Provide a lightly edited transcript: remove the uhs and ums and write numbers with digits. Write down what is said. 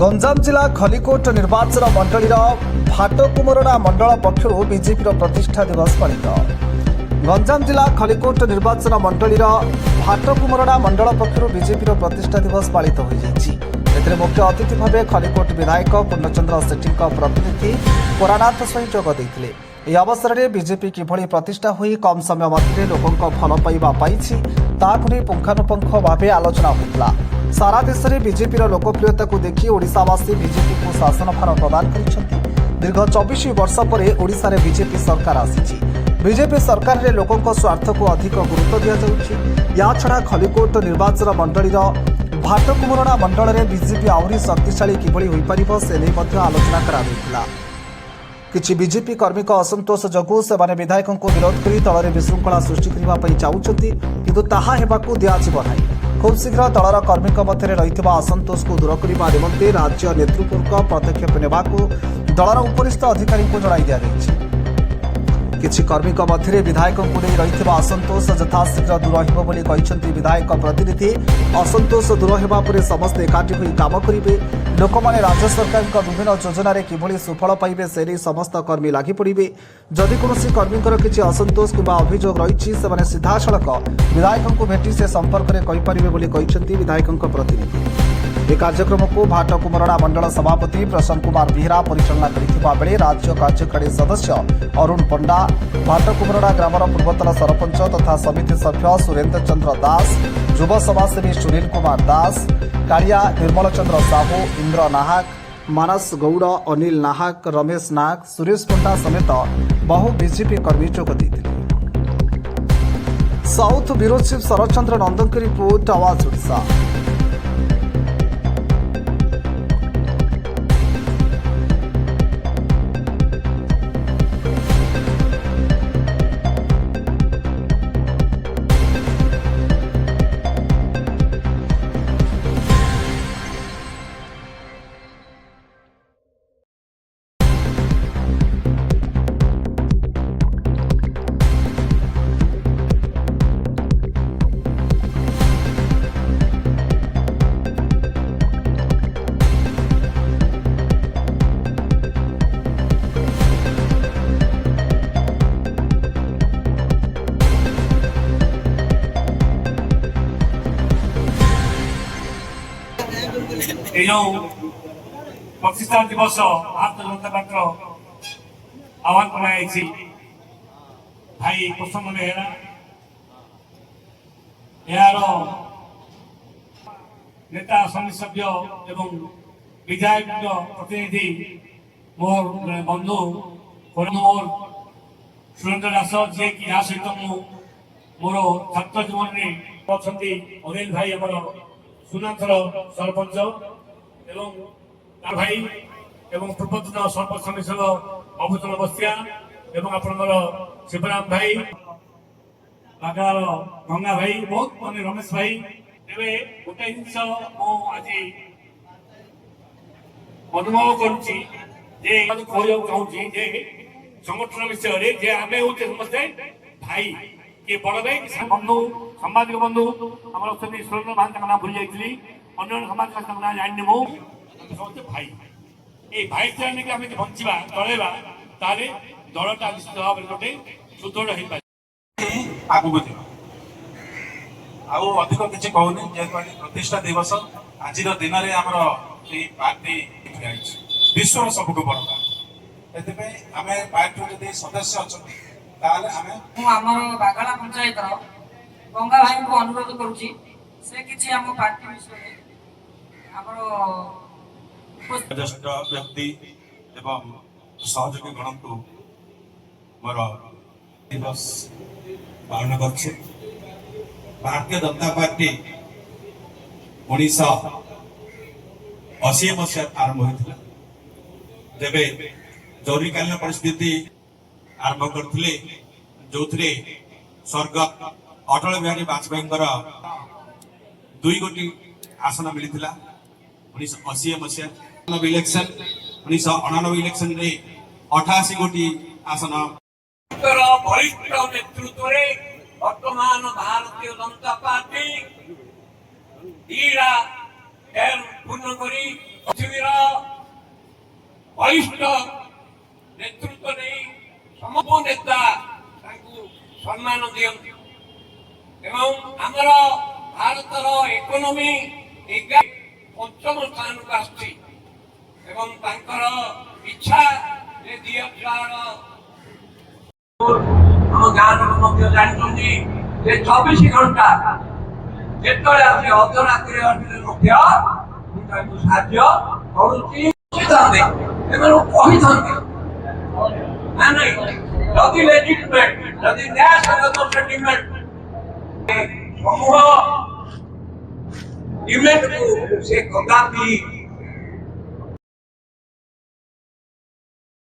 गंजाम जिला खलिकोट निर्वाचन मंडलीर भाटकुमरडा मंडल पक्षर बीजेपी प्रतिष्ठा दिवस पालित। गंजाम जिला खलिकोट निर्वाचन मंडलीर भाटकुमरडा मंडल पक्षर बीजेपी प्रतिष्ठा दिवस पालित हो जाएगी। मुख्य अतिथि भाव खलिकोट विधायक पूर्णचंद्र सेठी प्रतिनिधि पुरानाथ स्वाई जोग देते। यह अवसर में बीजेपी किभली प्रतिष्ठा हुई कम समय मध्य लोकों भल पाइबा पाइछि ताकु नहीं पुंखानुपुंख भाव आलोचना होता। सारा देश में बीजेपी लोकप्रियता को देखि ओडिशावासी बीजेपी को शासन भार प्रदान करिसेंति। दीर्घ 24 वर्ष पर ओडिशा रे बीजेपी सरकार आसीछि। बीजेपी सरकार रे लोकों स्वार्थ को अधिक गुरुत्व दिया जाउछि। या छड़ा खलिकोट निर्वाचन मंडलीर भाटकुमरडा मंडल में बीजेपी आहरी शक्तिशाली किभली होई परिबो से नै मध्य आलोचना करा दैथिला। किछि बीजेपी कर्मी असंतोष जगु से विधायकों को विरोध कर दल में विशृंखला सृष्टि करने चाहते किंतु ताहा हेबाकु दियाजिबो नाही। खूब शीघ्र दलर कर्मी मध्य रही असंतोष को दूर करने निमंते राज्य नेतृत्व पदक्षेप नेबाकु दलर उपरिस्थ अधिकारी को जणाई दिया जायछि। किछि कर्मी मध्य विधायकों को नहीं रही असंतोष यथाशीघ्र दूर हो बोली कहिसेंति विधायक प्रतिनिधि। असंतोष दूर होगा पर समस्ते एकाठी होई काम करिवे। लोक माने राज्य सरकार विभिन्न योजना रे किभली सुफल पाइबे से नहीं समस्त कर्मी लागि पड़िबे। जदि कोनोसी कर्मी किछि असंतोष किंबा अभियोग रही से सीधा सड़क विधायकों को भेटी से संपर्क में कहिपारिबे बोली कहिसेंति विधायकों प्रतिनिधि। यह कार्यक्रम को भाटकुमरडा मंडल सभापति प्रसन्न कुमार बेहरा परिचालना करथिबा बेले राज्य कार्यकारी सदस्य अरुण पंडा, भाटकुमरडा ग्रामर पूर्वतन सरपंच तथा समिति सभ्य सुरेन्द्र चंद्र दास, युव समाजसेवी सुनील कुमार दास, कालिया निर्मल चंद्र साहू, इंद्र नाहक, मानस गौड़, अनिल नाहक, रमेश नाग, सुरेश पंडा समेत बहु बीजेपी कर्मी जोग देते। साउथ ब्यूरो चीफ शरदचंद्र नंदन की रिपोर्ट, आवाज ओडिशा। प्रतिष्ठा दिवस भारतीय जनता पार्टी आह्वान कराई भाई प्रसन्न बेहरा यार नेता समिति सभ्य एवं विधायक प्रतिनिधि मोर बंधु मोर सुरेन्द्र दास जी कि या सहित मोर छात्र जीवन में अच्छा अनिल भाई आम सुनाथर सरपंच एवं भाई एवं पूर्वतन सरपंच समिति अभूतन बस्तिया एवं आपंकर शिवराम भाई बागार गंगा भाई बहुत मान रमेश भाई ए गोटे जिन आज अनुभव करुँचे चाहूँगी संगठन विषय आम हूँ समस्ते भाई किए बड़ भाई बंधु सांबादिक बंधु आम सुरेन्द्र महान ना भूली जाइली अन्य समाज ना जानी मु समस्ते भाई ये भाईचारा नहीं आम बचा चलवा ताले दलटा निश्चित भाव में गोटे सुदृढ़ हो पाए आगू अधिक किसी कहूनी जेहेतु प्रतिष्ठा दिवस आज दिन में आम पार्टी विश्व सबुठ बड़ आम पार्टी सदस्य अच्छा बागला पंचायत गंगा भाई को अनुरोध करुच्ची से किसी आम पार्टी विषय ज्येष्ठ व्यक्ति एवं सहयोगी गण को मोर दिवस पालन कर भारतीय जनता पार्टी 1980 मसीह आरंभ होता जब जरूरीकालीन परिस्थिति आरंभ करते जो स्वर्गत अटल बिहारी वाजपेयी 2 गोटी आसन मिलता 1980 मसीह इलेक्शन 1999 इलेक्शन रे 88 गोटी आसन वरिष्ठ नेतृत्व वर्तमान भारतीय जनता पार्टी पूर्ण करी ପୃଥିବୀର ବରିଷ୍ଠ ନେତୃତ୍ୱ ନେଇ ସମସ୍ତ ନେତା ତାଙ୍କୁ ସମ୍ମାନ ଦିଅନ୍ତି ଏବଂ ଆମର ଭାରତର ଇକୋନୋମି ପଞ୍ଚମ ସ୍ଥାନକୁ ଆସିଛି ଏବଂ ତାଙ୍କର ଇଚ୍ଛା ଯେ 2000 ଆମ ଗାଁ ଲୋକ ମଧ୍ୟ ଜାଣିଛନ୍ତି ଯେ 24 ଘଣ୍ଟା ଯେତେବେଳେ ଆମେ ଅର୍ଦ୍ଧରାତ୍ରିରେ ଆସିଲେ ମଧ୍ୟ ମୁଁ ତାଙ୍କୁ ସାହାଯ୍ୟ କରୁଛି ଏମାନଙ୍କୁ କହିଥାନ୍ତି ନା ନାଇଁ ଯଦି ଲେଜିଟିମେଟ୍ ଯଦି ନ୍ୟାୟସଙ୍ଗତ ସେଟିଲମେଣ୍ଟ ସମୂହ ଡିମେଣ୍ଡକୁ ସେ କଦାପି